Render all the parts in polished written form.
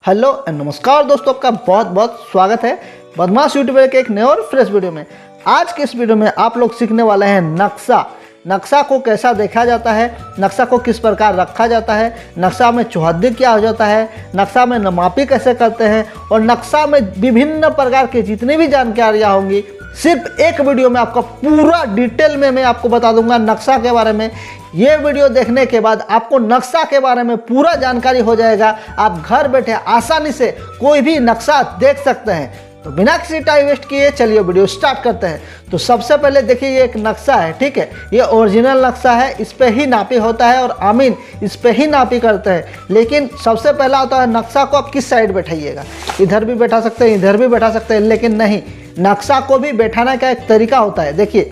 Hello and नमस्कार दोस्तों, आपका बहुत बहुत स्वागत है बदमाश यूट्यूबर के एक नए और फ्रेश वीडियो में। आज के इस वीडियो में आप लोग सीखने वाले हैं नक्शा को कैसा देखा जाता है, नक्शा को किस प्रकार रखा जाता है, नक्शा में चौहद्दी क्या हो जाता है, नक्शा में नमापी कैसे करते हैं और नक्शा में विभिन्न प्रकार की जितनी भी जानकारियाँ होंगी सिर्फ एक वीडियो में आपका पूरा डिटेल में मैं आपको बता दूंगा नक्शा के बारे में। ये वीडियो देखने के बाद आपको नक्शा के बारे में पूरा जानकारी हो जाएगा। आप घर बैठे आसानी से कोई भी नक्शा देख सकते हैं। तो बिना किसी टाइम वेस्ट किए चलिए वीडियो स्टार्ट करते हैं। तो सबसे पहले देखिए, ये एक नक्शा है, ठीक है। ये ओरिजिनल नक्शा है, इस पे ही नापी होता है और आमीन इस पे ही नापी करते हैं। लेकिन सबसे पहला होता है नक्शा को आप किस साइड बैठाइएगा। इधर भी बैठा सकते हैं, इधर भी बैठा सकते हैं, लेकिन नहीं, नक्शा को भी बैठाने का एक तरीका होता है। देखिए,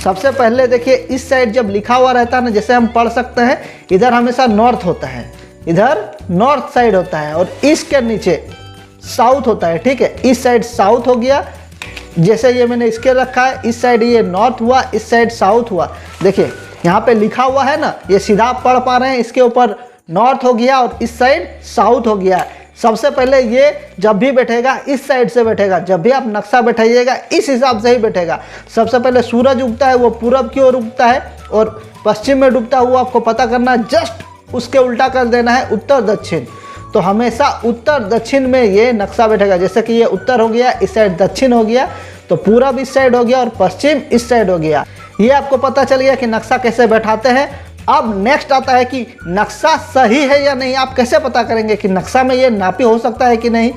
सबसे पहले देखिए, इस साइड जब लिखा हुआ रहता है ना, जैसे हम पढ़ सकते हैं, इधर हमेशा नॉर्थ होता है, इधर नॉर्थ साइड होता है और इसके नीचे साउथ होता है, ठीक है। इस साइड साउथ हो गया, जैसे ये मैंने इसके रखा है, इस साइड ये नॉर्थ हुआ, इस साइड साउथ हुआ। देखिए यहाँ पे लिखा हुआ है ना, ये सीधा आप पढ़ पा रहे हैं, इसके ऊपर नॉर्थ हो गया और इस साइड साउथ हो गया। सबसे पहले ये जब भी बैठेगा इस साइड से बैठेगा, जब भी आप नक्शा बैठाइएगा इस हिसाब से ही बैठेगा। सबसे पहले सूरज उगता है वो पूरब की ओर उगता है और पश्चिम में डूबता हुआ आपको पता करना है, जस्ट उसके उल्टा कर देना है उत्तर दक्षिण। तो हमेशा उत्तर दक्षिण में ये नक्शा बैठेगा। जैसे कि ये उत्तर हो गया, इस साइड दक्षिण हो गया, तो पूरब इस साइड हो गया और पश्चिम इस साइड हो गया। ये आपको पता चल गया कि नक्शा कैसे बैठाते हैं। अब नेक्स्ट आता है कि नक्शा सही है या नहीं। आप कैसे पता करेंगे कि नक्शा में ये नापी हो सकता है कि नहीं,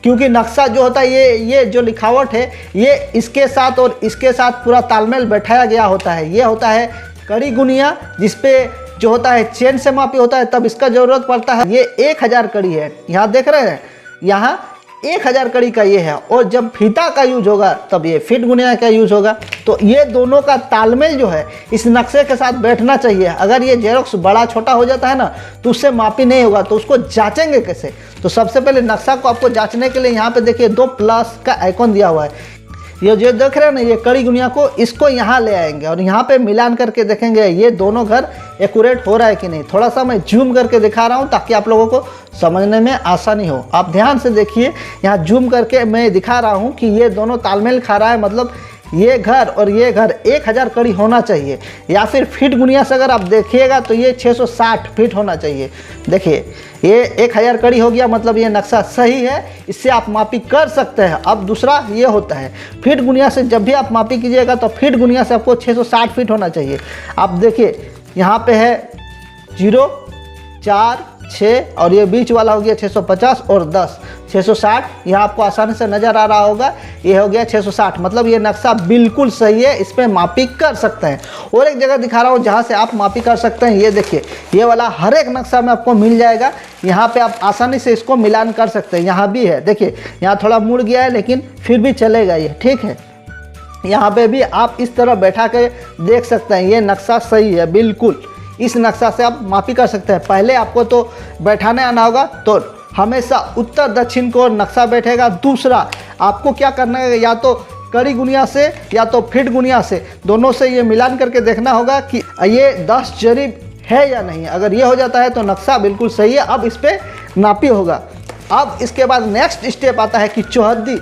क्योंकि नक्शा जो होता है ये जो लिखावट है ये इसके साथ और इसके साथ पूरा तालमेल बैठाया गया होता है। ये होता है कड़ी गुनिया, जिसपे जो होता है चेन से मापी होता है, तब इसका ज़रूरत पड़ता है। ये 1000 कड़ी है, यहाँ देख रहे हैं, यहाँ 1000 कड़ी का ये है। और जब फीता का यूज होगा तब ये फीट गुनिया का यूज होगा। तो ये दोनों का तालमेल जो है इस नक्शे के साथ बैठना चाहिए। अगर ये जेरोक्स बड़ा छोटा हो जाता है ना तो उससे मापी नहीं होगा। तो उसको जांचेंगे कैसे? तो सबसे पहले नक्शा को आपको जांचने के लिए यहाँ पे देखिए 2 प्लस का आइकॉन दिया हुआ है। ये जो देख रहे हैं ना, ये कड़ी गुनिया को इसको यहाँ ले आएंगे और यहाँ पे मिलान करके देखेंगे ये दोनों घर एक्यूरेट हो रहा है कि नहीं। थोड़ा सा मैं जूम करके दिखा रहा हूँ ताकि आप लोगों को समझने में आसानी हो। आप ध्यान से देखिए, यहाँ जूम करके मैं दिखा रहा हूँ कि ये दोनों तालमेल खा रहा है। मतलब ये घर और ये घर 1000 कड़ी होना चाहिए। या फिर फीट गुनिया से अगर आप देखिएगा तो ये 660 फीट होना चाहिए। देखिए ये 1000 कड़ी हो गया, मतलब ये नक्शा सही है, इससे आप मापी कर सकते हैं। अब दूसरा ये होता है फीट गुनिया से। जब भी आप मापी कीजिएगा तो फीट गुनिया से आपको 660 फीट होना चाहिए। आप देखिए यहाँ पे है 0, 4, 6 और ये बीच वाला हो गया 650 और 10, 660। यहाँ आपको आसानी से नज़र आ रहा होगा, ये हो गया 660। मतलब ये नक्शा बिल्कुल सही है, इस पर मापी कर सकते हैं। और एक जगह दिखा रहा हूँ जहाँ से आप मापी कर सकते हैं। ये देखिए, ये वाला हर एक नक्शा में आपको मिल जाएगा। यहाँ पे आप आसानी से इसको मिलान कर सकते हैं। यहाँ भी है, देखिए यहाँ थोड़ा मुड़ गया है लेकिन फिर भी चलेगा ये, ठीक है। यहाँ पे भी आप इस तरह बैठा के देख सकते हैं, ये नक्शा सही है बिल्कुल। इस नक्शा से आप मापी कर सकते हैं। पहले आपको तो बैठाने आना होगा, तो हमेशा उत्तर दक्षिण को नक्शा बैठेगा। दूसरा आपको क्या करना है, या तो कड़ी गुनिया से या तो फीट गुनिया से, दोनों से ये मिलान करके देखना होगा कि ये 10 जरीब है या नहीं। अगर ये हो जाता है तो नक्शा बिल्कुल सही है। अब इस पर नापी होगा। अब इसके बाद नेक्स्ट स्टेप आता है कि चौहद्दी।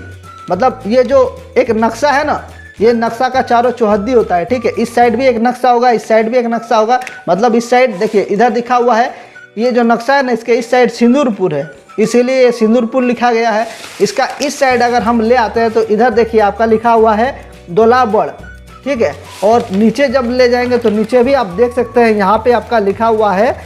मतलब ये जो एक नक्शा है ना, ये नक्शा का चारों चौहद्दी होता है, ठीक है। इस साइड भी एक नक्शा होगा, इस साइड भी एक नक्शा होगा। मतलब इस साइड देखिए, इधर दिखा हुआ है, ये जो नक्शा है ना, इसके इस साइड सिंदूरपुर है, इसीलिए ये सिंदूरपुर लिखा गया है। इसका इस साइड अगर हम ले आते हैं तो इधर देखिए आपका लिखा हुआ है दोलाबड़, ठीक है। और नीचे जब ले जाएंगे तो नीचे भी आप देख सकते हैं, यहाँ पे आपका लिखा हुआ है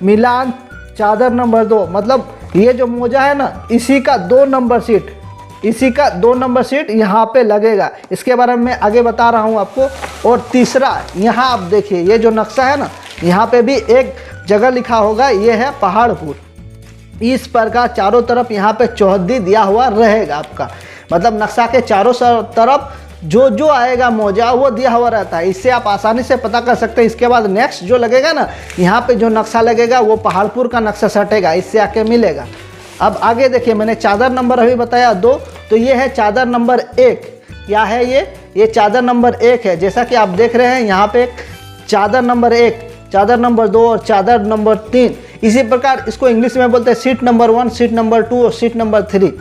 मिलान चादर नंबर 2। मतलब ये जो मोजा है ना, इसी का 2 नंबर सीट, इसी का 2 नंबर सीट यहाँ पे लगेगा। इसके बारे में मैं आगे बता रहा हूँ आपको। और तीसरा, यहाँ आप देखिए, ये जो नक्शा है ना, यहाँ पे भी एक जगह लिखा होगा, ये है पहाड़पुर। इस प्रकार चारों तरफ यहाँ पे चौहद्दी दिया हुआ रहेगा आपका। मतलब नक्शा के चारों तरफ जो आएगा मौजा वो दिया हुआ रहता है। इससे आप आसानी से पता कर सकते हैं। इसके बाद नेक्स्ट जो लगेगा ना, यहाँ पे जो नक्शा लगेगा वो पहाड़पुर का नक्शा सटेगा, इससे आके मिलेगा। अब आगे देखिए, मैंने चादर नंबर अभी बताया 2, तो ये है चादर नंबर 1। क्या है ये चादर नंबर 1 है। जैसा कि आप देख रहे हैं यहाँ पे चादर नंबर 1, चादर नंबर 2 और चादर नंबर 3, इसी प्रकार इसको इंग्लिश में बोलते हैं सीट नंबर 1, सीट नंबर 2 और सीट नंबर 3।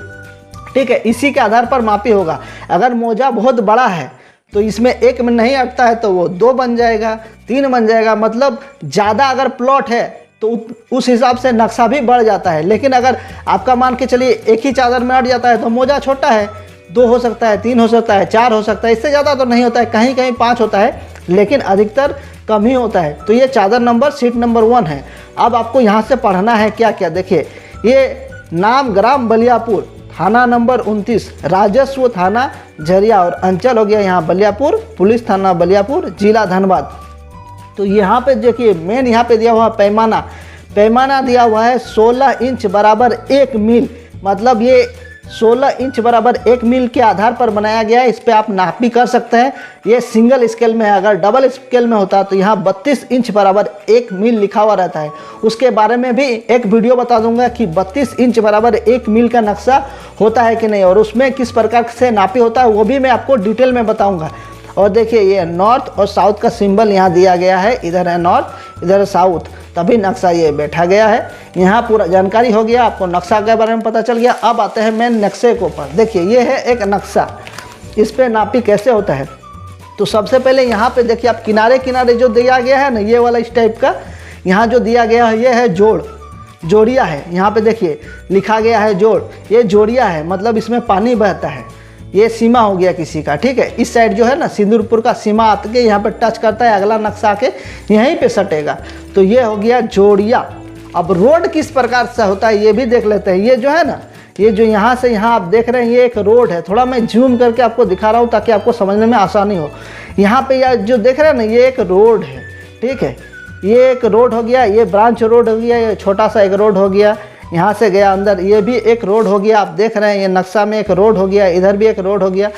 ठीक है, इसी के आधार पर मापी होगा। अगर मोजा बहुत बड़ा है तो इसमें 1 में नहीं अटता है तो वो 2 बन जाएगा, 3 बन जाएगा। मतलब ज़्यादा अगर प्लॉट है तो उस हिसाब से नक्शा भी बढ़ जाता है। लेकिन अगर आपका मान के चलिए एक ही चादर में अट जाता है तो मोजा छोटा है, 2 हो सकता है, 3 हो सकता है, 4 हो सकता है, इससे ज़्यादा तो नहीं होता है। कहीं कहीं 5 होता है, लेकिन अधिकतर कम ही होता है। तो ये चादर नंबर सीट नंबर 1 है। अब आपको यहाँ से पढ़ना है क्या क्या। देखिए, ये नाम ग्राम बलियापुर, थाना नंबर 29, राजस्व थाना झरिया और अंचल हो गया यहाँ बलियापुर, पुलिस थाना बलियापुर, जिला धनबाद। तो यहाँ पे देखिए मेन यहाँ पे दिया हुआ पैमाना दिया हुआ है 16 इंच बराबर 1 मील। मतलब ये 16 इंच बराबर 1 मील के आधार पर बनाया गया है। इस पर आप नाप भी कर सकते हैं। ये सिंगल स्केल में है। अगर डबल स्केल में होता तो यहाँ 32 इंच बराबर 1 मील लिखा हुआ रहता है। उसके बारे में भी एक वीडियो बता दूंगा कि 32 इंच बराबर 1 मील का नक्शा होता है कि नहीं, और उसमें किस प्रकार से नापी होता है वो भी मैं आपको डिटेल में बताऊँगा। और देखिए, ये नॉर्थ और साउथ का सिंबल यहाँ दिया गया है। इधर है नॉर्थ, इधर है साउथ, तभी नक्शा ये बैठा गया है। यहाँ पूरा जानकारी हो गया, आपको नक्शा के बारे में पता चल गया। अब आते हैं मेन नक्शे के ऊपर। देखिए, ये है एक नक्शा, इस पे नापी कैसे होता है। तो सबसे पहले यहाँ पे देखिए आप किनारे किनारे जो दिया गया है ना, ये वाला इस टाइप का यहाँ जो दिया गया है, ये है जोड़िया है। यहाँ पे देखिए लिखा गया है जोड़, ये जोड़िया है, मतलब इसमें पानी बहता है। ये सीमा हो गया किसी का। ठीक है, इस साइड जो है ना सिंदूरपुर का सीमा आके यहाँ पे टच करता है, अगला नक्शा आके यहीं पे सटेगा। तो ये हो गया जोड़िया। अब रोड किस प्रकार से होता है ये भी देख लेते हैं। ये जो है ना, ये जो यहाँ से यहाँ आप देख रहे हैं, ये एक रोड है। थोड़ा मैं जूम करके आपको दिखा रहा हूँ ताकि आपको समझने में आसानी हो। यहाँ पे यह जो देख रहे हैं ना, ये एक रोड है। ठीक है, ये एक रोड हो गया, ये ब्रांच रोड हो गया, ये छोटा सा एक रोड हो गया। यहाँ से गया अंदर, ये भी एक रोड हो गया। आप देख रहे हैं ये नक्शा में एक रोड हो गया, इधर भी एक रोड हो गया।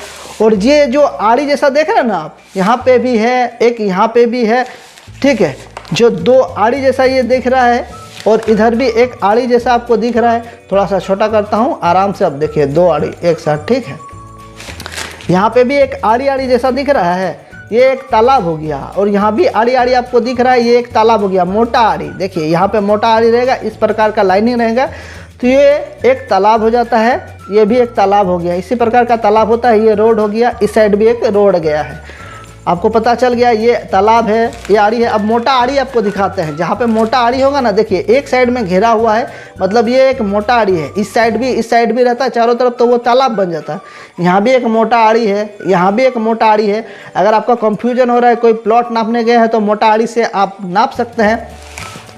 और ये जो आड़ी जैसा देख रहे हैं ना आप, यहाँ पे भी है एक, यहाँ पे भी है। ठीक है, जो 2 आड़ी जैसा ये दिख रहा है, और इधर भी एक आड़ी जैसा आपको दिख रहा है। थोड़ा सा छोटा करता हूँ आराम से। अब देखिए 2 आड़ी एक साथ। ठीक है, यहाँ पे भी एक आड़ी जैसा दिख रहा है, ये एक तालाब हो गया। और यहाँ भी आड़ी आपको दिख रहा है, ये एक तालाब हो गया, मोटा आड़ी। देखिए यहाँ पे मोटा आड़ी रहेगा, इस प्रकार का लाइनिंग रहेगा, तो ये एक तालाब हो जाता है। ये भी एक तालाब हो गया, इसी प्रकार का तालाब होता है। ये रोड हो गया, इस साइड भी एक रोड गया है। आपको पता चल गया ये तालाब है, ये आड़ी है। अब मोटा आड़ी आपको दिखाते हैं। जहाँ पे मोटा आड़ी होगा ना, देखिए एक साइड में घेरा हुआ है, मतलब ये एक मोटा आड़ी है। इस साइड भी रहता है चारों तरफ, तो वो तालाब बन जाता है। यहाँ भी एक मोटा आड़ी है, यहाँ भी एक मोटा आड़ी है। अगर आपका कंफ्यूजन हो रहा है, कोई प्लॉट नापने गए हैं, तो मोटा आड़ी से आप नाप सकते हैं।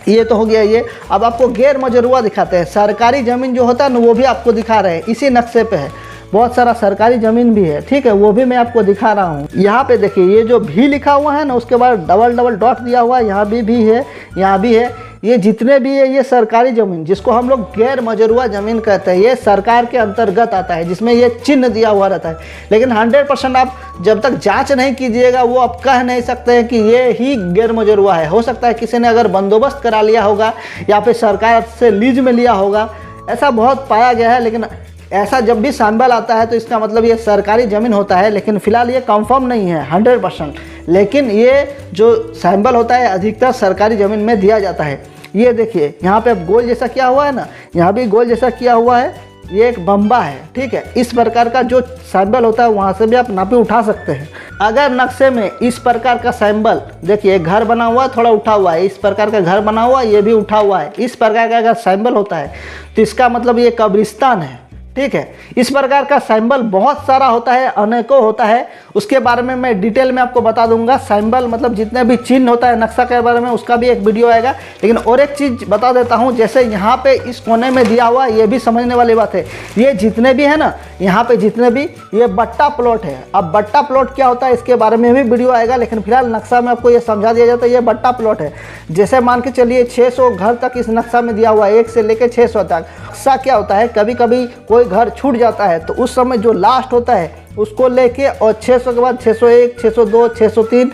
ये तो हो गया ये। अब आपको गैर मजरूआ दिखाते हैं। सरकारी ज़मीन जो होता है ना, वो भी आपको दिखा रहे हैं। इसी नक्शे पे है, बहुत सारा सरकारी ज़मीन भी है। ठीक है, वो भी मैं आपको दिखा रहा हूँ। यहाँ पे देखिए, ये जो भी लिखा हुआ है ना, उसके बाद डबल डॉट दिया हुआ है। यहाँ भी है, यहाँ भी है। ये जितने भी है, ये सरकारी ज़मीन, जिसको हम लोग गैर मजरूआ ज़मीन कहते हैं, ये सरकार के अंतर्गत आता है, जिसमें ये चिन्ह दिया हुआ रहता है। लेकिन 100% आप जब तक जांच नहीं कीजिएगा, वो आप कह नहीं सकते हैं कि ये ही गैर मजरूआ है। हो सकता है किसी ने अगर बंदोबस्त करा लिया होगा, या फिर सरकार से लीज में लिया होगा, ऐसा बहुत पाया गया है। लेकिन ऐसा जब भी सिंबल आता है तो इसका मतलब ये सरकारी ज़मीन होता है। लेकिन फिलहाल ये कंफर्म नहीं है 100%। लेकिन ये जो सिंबल होता है अधिकतर सरकारी ज़मीन में दिया जाता है। ये देखिए यहाँ पे अब गोल जैसा किया हुआ है ना, यहाँ भी गोल जैसा किया हुआ है। ये एक बम्बा है। ठीक है, इस प्रकार का जो सिंबल होता है वहाँ से भी आप नापी उठा सकते हैं। अगर नक्शे में इस प्रकार का सिंबल, देखिए घर बना हुआ है, थोड़ा उठा हुआ है, इस प्रकार का घर बना हुआ है, ये भी उठा हुआ है, इस प्रकार का अगर सिंबल होता है तो इसका मतलब ये कब्रिस्तान है। ठीक है, इस प्रकार का सिंबल बहुत सारा होता है, अनेकों होता है। उसके बारे में मैं डिटेल में आपको बता दूंगा। सिंबल मतलब जितने भी चिन्ह होता है नक्शा के बारे में, उसका भी एक वीडियो आएगा। लेकिन और एक चीज़ बता देता हूं, जैसे यहाँ पे इस कोने में दिया हुआ, ये भी समझने वाली बात है। ये जितने भी है ना, यहाँ पे जितने भी, ये बट्टा प्लॉट है। अब बट्टा प्लॉट क्या होता है इसके बारे में भी वीडियो आएगा। लेकिन फिलहाल नक्शा में आपको ये समझा दिया जाता है, ये बट्टा प्लॉट है। जैसे मान के चलिए 600 घर तक इस नक्शा में दिया हुआ है, 1 से लेकर 600 तक। नक्शा क्या होता है, कभी कभी कोई घर छूट जाता है, तो उस समय जो लास्ट होता है उसको लेके, और 600 के बाद 601, 602, 603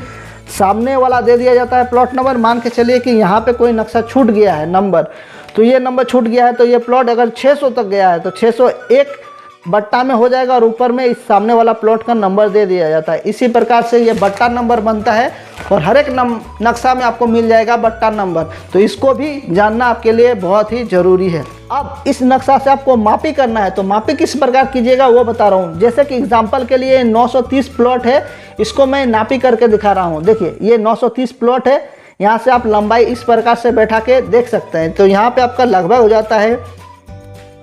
सामने वाला दे दिया जाता है प्लॉट नंबर। मान के चलिए कि यहाँ पे कोई नक्शा छूट गया है नंबर, तो ये नंबर छूट गया है, तो ये प्लॉट अगर 600 तक गया है तो 601 बट्टा में हो जाएगा और ऊपर में इस सामने वाला प्लॉट का नंबर दे दिया जाता है। इसी प्रकार से ये बट्टा नंबर बनता है और हर एक नक्शा में आपको मिल जाएगा बट्टा नंबर। तो इसको भी जानना आपके लिए बहुत ही ज़रूरी है। अब इस नक्शा से आपको मापी करना है, तो मापी किस प्रकार कीजिएगा वो बता रहा हूँ। जैसे कि एग्जाम्पल के लिए 930 प्लॉट है, इसको मैं नापी करके दिखा रहा हूँ। देखिए ये 930 प्लॉट है, यहाँ से आप लंबाई इस प्रकार से बैठा के देख सकते हैं। तो यहाँ पे आपका लगभग हो जाता है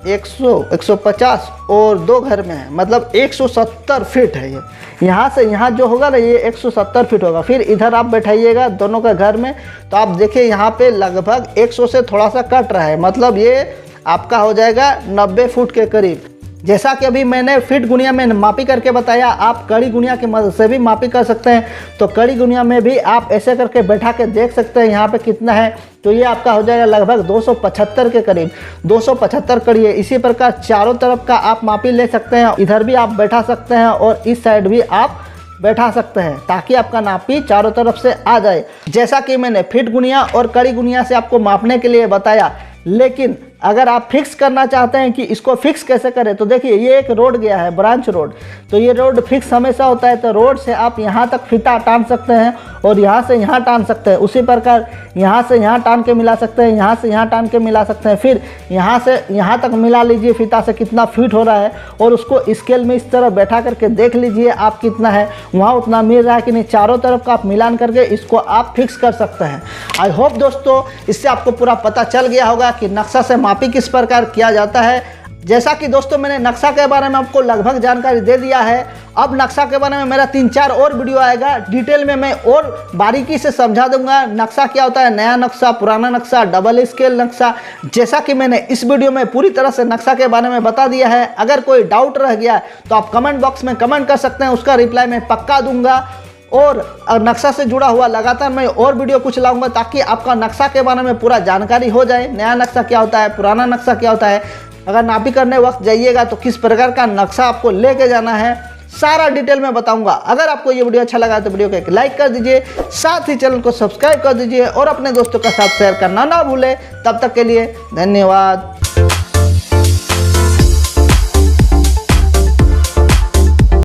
100, 150 और 2 घर में है, मतलब 170 फीट है ये। यहाँ से यहाँ जो होगा ना ये 170 फीट होगा। फिर इधर आप बैठाइएगा दोनों का घर में, तो आप देखिए यहाँ पे लगभग 100 से थोड़ा सा कट रहा है, मतलब ये आपका हो जाएगा 90 फुट के करीब। जैसा कि अभी मैंने फीट गुनिया में मापी करके बताया, आप कड़ी गुनिया की मदद से भी मापी कर सकते हैं। तो कड़ी गुनिया में भी आप ऐसे करके बैठा के देख सकते हैं यहाँ पे कितना है। तो ये आपका हो जाएगा लगभग 275 के करीब, 275 कड़ी है। इसी प्रकार चारों तरफ का आप मापी ले सकते हैं, इधर भी आप बैठा सकते हैं और इस साइड भी आप बैठा सकते हैं, ताकि आपका नापी चारों तरफ से आ जाए। जैसा कि मैंने फीट गुनिया और कड़ी गुनिया से आपको मापने के लिए बताया, लेकिन अगर आप फिक्स करना चाहते हैं कि इसको फिक्स कैसे करें, तो देखिए ये एक रोड गया है, ब्रांच रोड। तो ये रोड फिक्स हमेशा होता है, तो रोड से आप यहाँ तक फीता टान सकते हैं और यहाँ से यहाँ टान सकते हैं। उसी प्रकार यहाँ से यहाँ टान के मिला सकते हैं, यहाँ से यहाँ टान के मिला सकते हैं। फिर यहाँ से यहाँ तक मिला लीजिए फीता से कितना फीट हो रहा है, और उसको स्केल में इस तरह बैठा करके देख लीजिए आप कितना है, वहाँ उतना मिल रहा है कि नहीं। चारों तरफ का आप मिलान करके इसको आप फिक्स कर सकते हैं। आई होप दोस्तों इससे आपको पूरा पता चल गया होगा कि नक्शा से मापी किस प्रकार किया जाता है। जैसा कि दोस्तों मैंने नक्शा के बारे में आपको लगभग जानकारी दे दिया है। अब नक्शा के बारे में मेरा 3-4 और वीडियो आएगा, डिटेल में मैं और बारीकी से समझा दूंगा नक्शा क्या होता है, नया नक्शा, पुराना नक्शा, डबल स्केल नक्शा। जैसा कि मैंने इस वीडियो में पूरी तरह से नक्शा के बारे में बता दिया है। अगर कोई डाउट रह गया तो आप कमेंट बॉक्स में कमेंट कर सकते हैं, उसका रिप्लाई मैं पक्का दूंगा। और नक्शा से जुड़ा हुआ लगातार मैं और वीडियो कुछ लाऊंगा, ताकि आपका नक्शा के बारे में पूरा जानकारी हो जाए। नया नक्शा क्या होता है, पुराना नक्शा क्या होता है, अगर नापी करने वक्त जाइएगा तो किस प्रकार का नक्शा आपको लेके जाना है, सारा डिटेल में बताऊंगा। अगर आपको ये वीडियो अच्छा लगा तो वीडियो को एक लाइक कर दीजिए, साथ ही चैनल को सब्सक्राइब कर दीजिए और अपने दोस्तों के साथ शेयर करना ना भूलें। तब तक के लिए धन्यवाद।